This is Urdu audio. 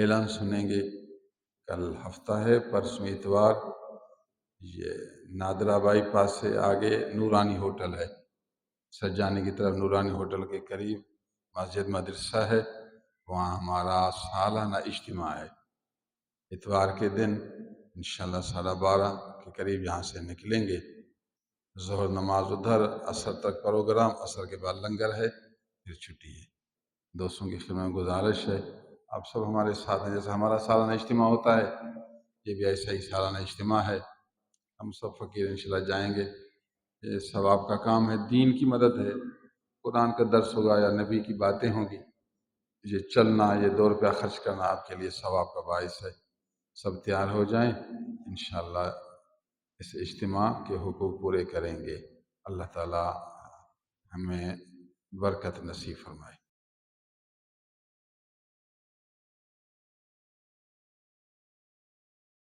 اعلان سنیں گے۔ کل ہفتہ ہے، پرسوں اتوار، یہ نادرہ بائی پاس سے آگے نورانی ہوٹل ہے، سجانے کی طرف نورانی ہوٹل کے قریب مسجد مدرسہ ہے، وہاں ہمارا سالانہ اجتماع ہے۔ اتوار کے دن انشاءاللہ 12:30 کے قریب یہاں سے نکلیں گے۔ ظہر نماز ادھر، عصر تک پروگرام، عصر کے بعد لنگر ہے، پھر چھٹی ہے۔ دوستوں کی خدمت میں گزارش ہے آپ سب ہمارے ساتھ ہیں، جیسے ہمارا سالانہ اجتماع ہوتا ہے یہ بھی ایسا ہی سالانہ اجتماع ہے۔ ہم سب فقیر انشاءاللہ جائیں گے، یہ ثواب کا کام ہے، دین کی مدد ہے، قرآن کا درس ہوگا یا نبی کی باتیں ہوں گی، یہ چلنا، یہ 2 روپیہ خرچ کرنا آپ کے لیے ثواب کا باعث ہے۔ سب تیار ہو جائیں، انشاءاللہ اس اجتماع کے حقوق پورے کریں گے۔ اللہ تعالی ہمیں برکت نصیب فرمائے۔